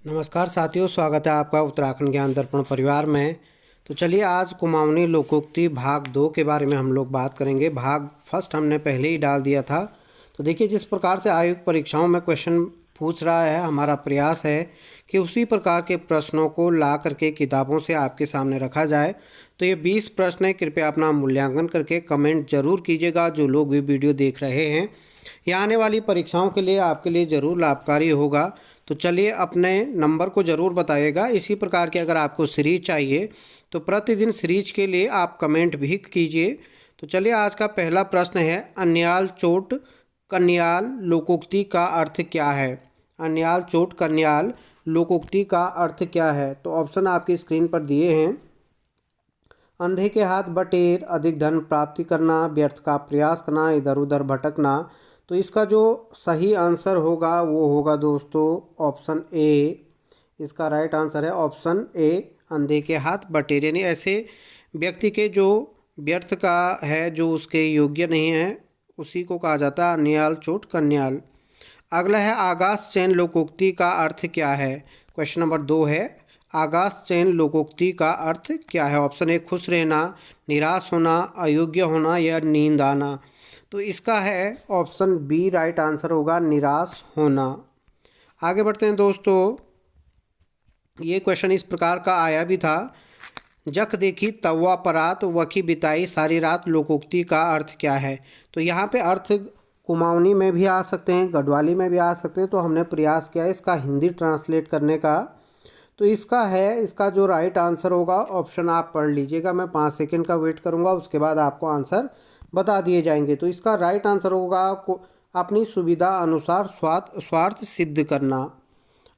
नमस्कार साथियों, स्वागत है आपका उत्तराखंड ज्ञान दर्पण परिवार में। तो चलिए आज कुमाऊनी लोकोक्ति भाग 2 के बारे में हम लोग बात करेंगे। भाग फर्स्ट हमने पहले ही डाल दिया था। तो देखिए, जिस प्रकार से आयोग परीक्षाओं में क्वेश्चन पूछ रहा है, हमारा प्रयास है कि उसी प्रकार के प्रश्नों को ला करके किताबों से आपके सामने रखा जाए। तो ये 20 प्रश्न है, कृपया अपना मूल्यांकन करके कमेंट जरूर कीजिएगा। जो लोग भी वीडियो देख रहे हैं, यह आने वाली परीक्षाओं के लिए आपके लिए ज़रूर लाभकारी होगा। तो चलिए अपने नंबर को ज़रूर बताइएगा। इसी प्रकार के अगर आपको सीरीज चाहिए तो प्रतिदिन सीरीज के लिए आप कमेंट भी कीजिए। तो चलिए आज का पहला प्रश्न है, अन्याल चोट कन्याल लोकोक्ति का अर्थ क्या है? अन्याल चोट कन्याल लोकोक्ति का अर्थ क्या है? तो ऑप्शन आपकी स्क्रीन पर दिए हैं। अंधे के हाथ बटेर, अधिक धन प्राप्ति करना, व्यर्थ का प्रयास करना, इधर उधर भटकना। तो इसका जो सही आंसर होगा वो होगा दोस्तों ऑप्शन ए। इसका राइट आंसर है ऑप्शन ए, अंधे के हाथ बटेर। यानी ऐसे व्यक्ति के जो व्यर्थ का है, जो उसके योग्य नहीं है, उसी को कहा जाता है अन्याल चोट कन्याल। अगला है, आगास चैन लोकोक्ति का अर्थ क्या है? क्वेश्चन नंबर 2 है, आगास चैन लोकोक्ति का अर्थ क्या है? ऑप्शन ए, खुश रहना, निराश होना, अयोग्य होना या नींद आना। तो इसका है ऑप्शन बी, राइट आंसर होगा निराश होना। आगे बढ़ते हैं दोस्तों। ये क्वेश्चन इस प्रकार का आया भी था, जख देखी तवा परात, वकी बिताई सारी रात लोकोक्ति का अर्थ क्या है? तो यहाँ पे अर्थ कुमाऊनी में भी आ सकते हैं, गढ़वाली में भी आ सकते हैं। तो हमने प्रयास किया है इसका हिंदी ट्रांसलेट करने का। तो इसका जो राइट आंसर होगा, ऑप्शन आप पढ़ लीजिएगा, मैं 5 सेकंड का वेट करूंगा, उसके बाद आपको आंसर बता दिए जाएंगे। तो इसका राइट आंसर होगा अपनी सुविधा अनुसार स्वार्थ सिद्ध करना।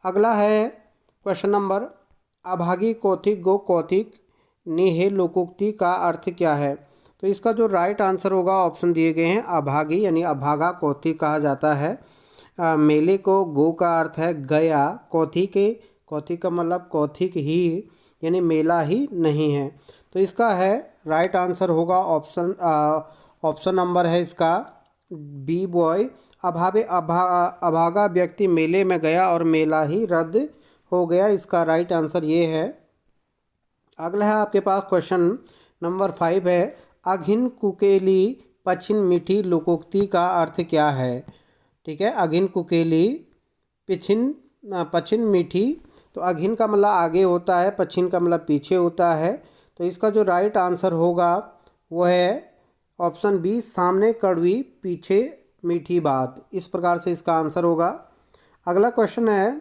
अगला है क्वेश्चन नंबर, अभागी कौथिक गो कौथिक निहे लोकोक्ति का अर्थ क्या है? तो इसका जो राइट आंसर होगा, ऑप्शन दिए गए हैं। अभागी यानी अभागा कौथिक कहा जाता है। मेले को गो का अर्थ है गया, कौथिक का मतलब कौथिक ही, यानी मेला ही नहीं है। तो इसका है राइट आंसर होगा ऑप्शन नंबर है इसका बी बॉय। अभागा व्यक्ति मेले में गया और मेला ही रद्द हो गया। इसका राइट आंसर ये है। अगला है आपके पास क्वेश्चन नंबर 5 है, अघिन कुकेली पछिन मीठी लोकोक्ति का अर्थ क्या है? ठीक है, अघिन कुकेली पछिन मीठी। तो अघिन का मतलब आगे होता है, पछिन का मतलब पीछे होता है। तो इसका जो राइट आंसर होगा वो है ऑप्शन बी, सामने कड़वी पीछे मीठी बात। इस प्रकार से इसका आंसर होगा। अगला क्वेश्चन है,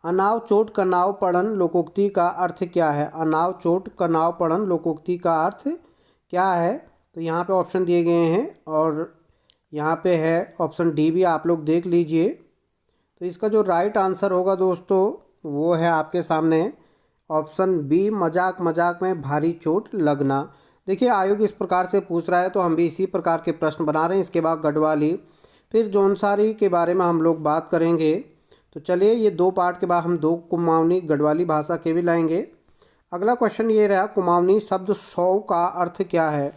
अनाव चोट कनाव पड़न लोकोक्ति का अर्थ क्या है? अनाव चोट कनाव पड़न लोकोक्ति का अर्थ क्या है? तो यहाँ पे ऑप्शन दिए गए हैं और यहाँ पे है ऑप्शन डी भी, आप लोग देख लीजिए। तो इसका जो राइट आंसर होगा दोस्तों वो है आपके सामने ऑप्शन बी, मजाक मजाक में भारी चोट लगना। देखिए, आयोग इस प्रकार से पूछ रहा है तो हम भी इसी प्रकार के प्रश्न बना रहे हैं। इसके बाद गढ़वाली, फिर जौनसारी के बारे में हम लोग बात करेंगे। तो चलिए, ये 2 पार्ट के बाद हम 2 कुमाऊनी गढ़वाली भाषा के भी लाएंगे। अगला क्वेश्चन ये रहा, कुमाऊनी शब्द सौ का अर्थ क्या है?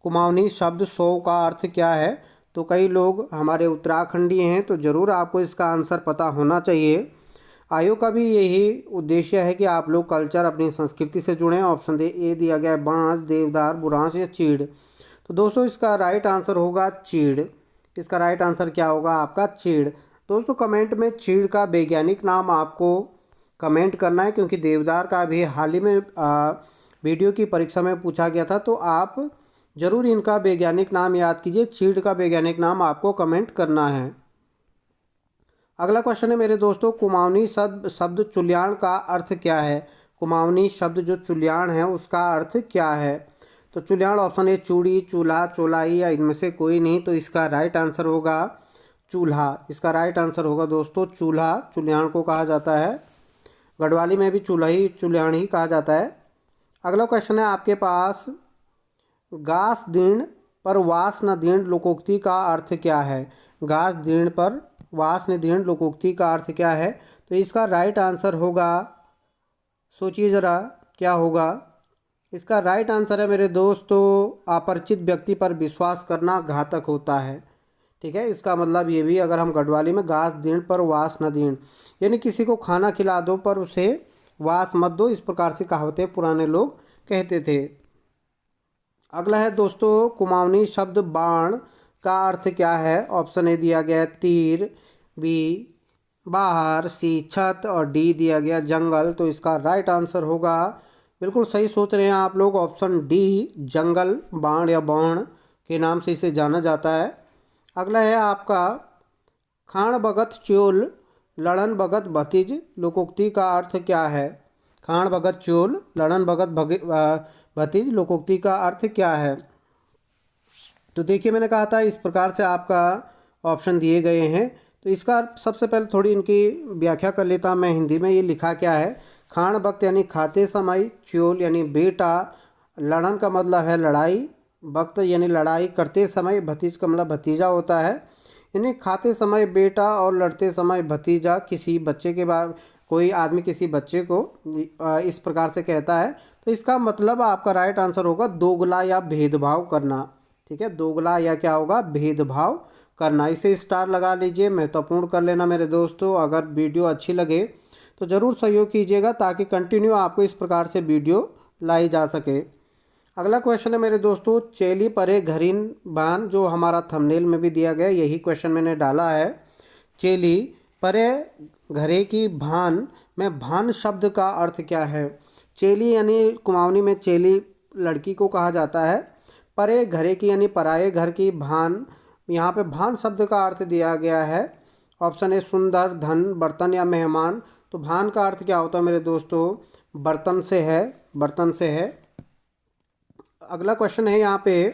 कुमाऊनी शब्द सौ का अर्थ क्या है? तो कई लोग हमारे उत्तराखंडी हैं, तो ज़रूर आपको इसका आंसर पता होना चाहिए। आयोग का भी यही उद्देश्य है कि आप लोग कल्चर, अपनी संस्कृति से जुड़ें। ऑप्शन ए दिया गया है, बांस, देवदार, बुरांस या चीड़। तो दोस्तों इसका राइट आंसर होगा चीड़। इसका राइट आंसर क्या होगा आपका? चीड़। दोस्तों कमेंट में चीड़ का वैज्ञानिक नाम आपको कमेंट करना है, क्योंकि देवदार का भी हाल ही में वीडियो की परीक्षा में पूछा गया था। तो आप ज़रूर इनका वैज्ञानिक नाम याद कीजिए। चीड़ का वैज्ञानिक नाम आपको कमेंट करना है। अगला क्वेश्चन है मेरे दोस्तों, कुमाऊनी शब्द चुल्याण का अर्थ क्या है? कुमाऊनी शब्द जो चुल्याण है उसका अर्थ क्या है? तो चुल्याण ऑप्शन ए, चूड़ी, चूल्हा, चौलाई या इनमें से कोई नहीं। तो इसका राइट आंसर होगा चूल्हा। इसका राइट आंसर होगा दोस्तों चूल्हा। चुल्याण को कहा जाता है, गढ़वाली में भी चुल्याण ही कहा जाता है। अगला क्वेश्चन है आपके पास, गास दीर्ण पर वास न दीर्ण लोकोक्ति का अर्थ क्या है? गास दीर्ण पर वास न दीर्ण लोकोक्ति का अर्थ क्या है? तो इसका राइट आंसर होगा, सोचिए ज़रा क्या होगा। इसका राइट आंसर है मेरे दोस्तों, अपरिचित व्यक्ति पर विश्वास करना घातक होता है। ठीक है, इसका मतलब ये भी अगर हम गढ़वाली में घास दीण पर वास न दीण, यानी किसी को खाना खिला दो पर उसे वास मत दो, इस प्रकार से कहावतें पुराने लोग कहते थे। अगला है दोस्तों कुमाऊनी शब्द बाण का अर्थ क्या है। ऑप्शन ए दिया गया है तीर, बी बाहर, सी छत और डी दिया गया जंगल। तो इसका राइट आंसर होगा, बिल्कुल सही सोच रहे हैं आप लोग, ऑप्शन डी जंगल, बाण या बाण के नाम से इसे जाना जाता है। अगला है आपका खाण भगत चोल लड़न भगत भतीज लोकोक्ति का अर्थ क्या है। खाण भगत चोल लड़न भगत भतीज लोकोक्ति का अर्थ क्या है। तो देखिए मैंने कहा था इस प्रकार से आपका ऑप्शन दिए गए हैं। तो इसका सबसे पहले थोड़ी इनकी व्याख्या कर लेता मैं हिंदी में। ये लिखा क्या है, खाण भक्त यानी खाते समय, चोल यानी बेटा, लड़न का मतलब है लड़ाई, भक्त यानी लड़ाई करते समय, भतीज का मतलब भतीजा होता है। यानी खाते समय बेटा और लड़ते समय भतीजा, किसी बच्चे के बाद कोई आदमी किसी बच्चे को इस प्रकार से कहता है। तो इसका मतलब आपका राइट आंसर होगा दोगला या भेदभाव करना। ठीक है, दोगला या क्या होगा, भेदभाव करना। इसे स्टार लगा लीजिए, महत्वपूर्ण कर लेना मेरे दोस्तों। अगर वीडियो अच्छी लगे तो ज़रूर सहयोग कीजिएगा ताकि कंटिन्यू आपको इस प्रकार से वीडियो लाई जा सके। अगला क्वेश्चन है मेरे दोस्तों चेली परे घरिन बान, जो हमारा थंबनेल में भी दिया गया, यही क्वेश्चन मैंने डाला है। चेली परे घरे की भान में भान शब्द का अर्थ क्या है। चेली यानी कुमाऊनी में चेली लड़की को कहा जाता है। परे घरे की यानी पराये घर की, भान, यहाँ पे भान शब्द का अर्थ दिया गया है। ऑप्शन ए सुंदर, धन, बर्तन या मेहमान। तो भान का अर्थ क्या होता है मेरे दोस्तों, बर्तन से है, बर्तन से है। अगला क्वेश्चन है यहाँ पे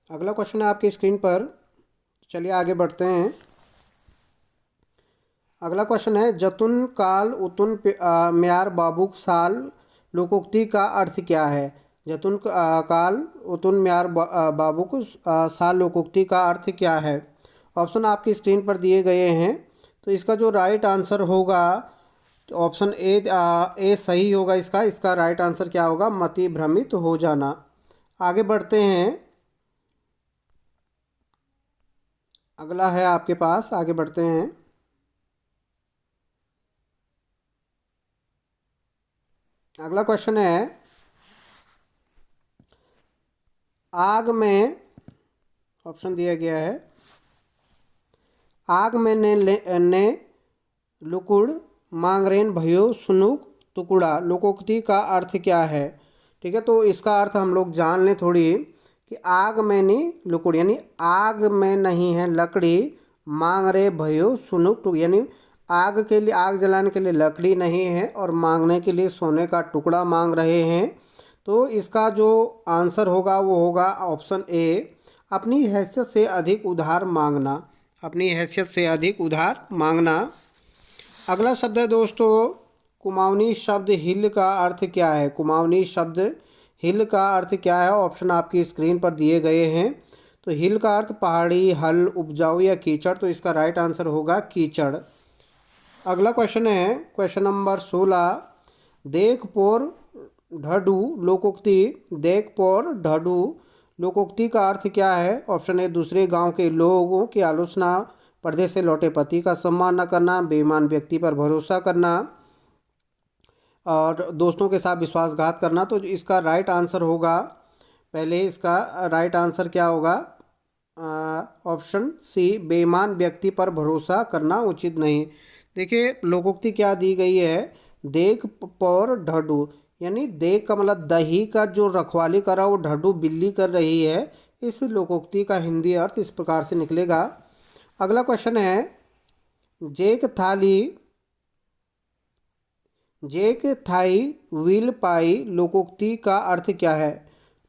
अगला क्वेश्चन है आपकी स्क्रीन पर। चलिए आगे बढ़ते हैं। अगला क्वेश्चन है जतुन काल उतुन म्यार बाबूक साल लोकोक्ति का अर्थ क्या है। जतुन काल उतुन म्यार बाबूक साल लोकोक्ति का अर्थ क्या है। ऑप्शन आपकी स्क्रीन पर दिए गए हैं। तो इसका जो राइट आंसर होगा ऑप्शन ए सही होगा। इसका राइट आंसर क्या होगा, मति भ्रमित हो जाना। आगे बढ़ते हैं। अगला है आपके पास, आगे बढ़ते हैं। अगला क्वेश्चन है आग में, ऑप्शन दिया गया है आग में ने लुकुड़ मांगरेन भयो सुनुक टुकुड़ा लोकोक्ति का अर्थ क्या है। ठीक है, तो इसका अर्थ हम लोग जान लें थोड़ी कि आग में नहीं लुकुड़ यानी आग में नहीं है लकड़ी, मांग रहे भयो सुनुक टुक यानी आग के लिए, आग जलाने के लिए लकड़ी नहीं है और मांगने के लिए सोने का टुकड़ा मांग रहे हैं। तो इसका जो आंसर होगा वो होगा ऑप्शन ए, अपनी हैसियत से अधिक उधार मांगना, अपनी हैसियत से अधिक उधार मांगना। अगला शब्द है दोस्तों कुमाऊनी शब्द हिल का अर्थ क्या है। कुमाऊनी शब्द हिल का अर्थ क्या है, ऑप्शन आपकी स्क्रीन पर दिए गए हैं। तो हिल का अर्थ पहाड़ी, हल, उपजाऊ या कीचड़। तो इसका राइट आंसर होगा कीचड़। अगला क्वेश्चन है क्वेश्चन नंबर 16, देख पोर ढडू लोकोक्ति, देख पोर ढडू लोकोक्ति का अर्थ क्या है। ऑप्शन ए दूसरे गांव के लोगों की आलोचना, परदेश से लौटे पति का सम्मान न करना, बेईमान व्यक्ति पर भरोसा करना और दोस्तों के साथ विश्वासघात करना। तो इसका राइट आंसर होगा, पहले इसका राइट आंसर क्या होगा, ऑप्शन सी बेईमान व्यक्ति पर भरोसा करना उचित नहीं। देखिए लोकोक्ति क्या दी गई है, देख पौर ढडू यानी देख का मतलब दही का जो रखवाली करा वो ढडू बिल्ली कर रही है। इस लोकोक्ति का हिंदी अर्थ इस प्रकार से निकलेगा। अगला क्वेश्चन है जेक थाली, जेक थाई विल पाई लोकोक्ति का अर्थ क्या है।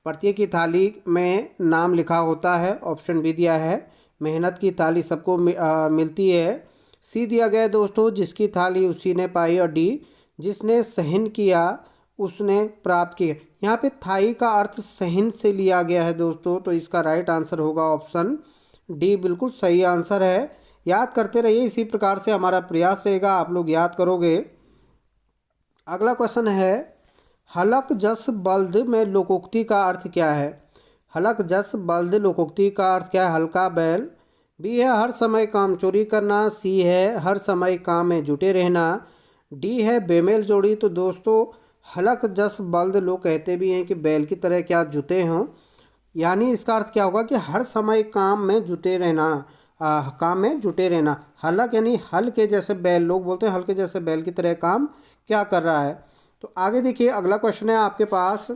प्रत्येक की थाली में नाम लिखा होता है, ऑप्शन भी दिया है मेहनत की थाली सबको मिलती है। सी दिया गया है दोस्तों जिसकी थाली उसी ने पाई और डी जिसने सहन किया उसने प्राप्त किया। यहाँ पे थाई का अर्थ सहिंद से लिया गया है दोस्तों, तो इसका राइट आंसर होगा ऑप्शन डी, बिल्कुल सही आंसर है। याद करते रहिए, इसी प्रकार से हमारा प्रयास रहेगा, आप लोग याद करोगे। अगला क्वेश्चन है, हलक जस बल्द में लोकोक्ति का अर्थ क्या है? हलक जस बल्द लोकोक्ति का अर्थ क्या है? हल्का बैल। बी है हर समय काम चोरी करना। सी है हर समय काम में जुटे रहना। डी है बेमेल जोड़ी। तो दोस्तों हलक जस बल्द लोग कहते भी हैं कि बैल की तरह क्या जुटे हों, यानी इसका अर्थ क्या होगा कि हर समय काम में जुटे रहना, काम में जुटे रहना। हलक यानी हल के जैसे बैल, लोग बोलते हैं हल के जैसे बैल की तरह काम क्या कर रहा है। तो आगे देखिए, अगला क्वेश्चन है आपके पास,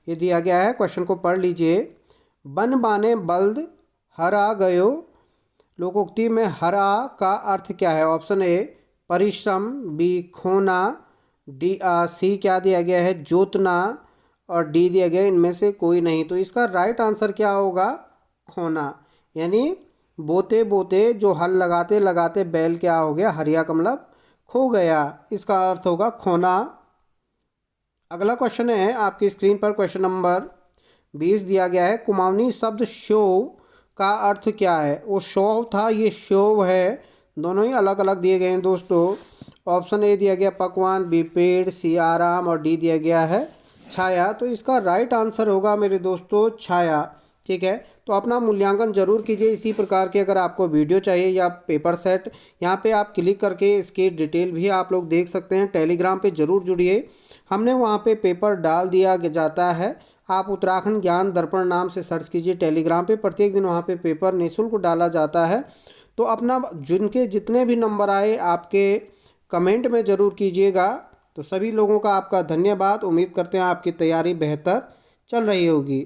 ये दिया गया है, क्वेश्चन को पढ़ लीजिए। बन बाने बल्द हरा गयो, लोकोक्ति में हरा का अर्थ क्या है? ऑप्शन ए परिश्रम, बी खोना, सी क्या दिया गया है? जोतना, और डी दिया गया इनमें से कोई नहीं। तो इसका राइट आंसर क्या होगा? खोना। यानी बोते बोते जो हल लगाते लगाते बैल क्या हो गया? हरिया का मतलब खो गया, इसका अर्थ होगा खोना। अगला क्वेश्चन है आपकी स्क्रीन पर, क्वेश्चन नंबर 20 दिया गया है। कुमाऊनी शब्द शोव का अर्थ क्या है? वो शोव था, ये शोव है, दोनों ही अलग अलग दिए गए हैं दोस्तों। ऑप्शन ए दिया गया पकवान, बी पेड़, सी आराम, और डी दिया गया है छाया। तो इसका राइट आंसर होगा मेरे दोस्तों छाया। ठीक है, तो अपना मूल्यांकन जरूर कीजिए। इसी प्रकार के अगर आपको वीडियो चाहिए या पेपर सेट, यहाँ पे आप क्लिक करके इसकी डिटेल भी आप लोग देख सकते हैं। टेलीग्राम पे ज़रूर जुड़िए, हमने वहाँ पे पेपर डाल दिया जाता है। आप उत्तराखंड ज्ञान दर्पण नाम से सर्च कीजिए टेलीग्राम पे, प्रत्येक दिन वहाँ पे पेपर निःशुल्क डाला जाता है। तो अपना जिनके जितने भी नंबर आए आपके कमेंट में ज़रूर कीजिएगा। तो सभी लोगों का आपका धन्यवाद। उम्मीद करते हैं आपकी तैयारी बेहतर चल रही होगी।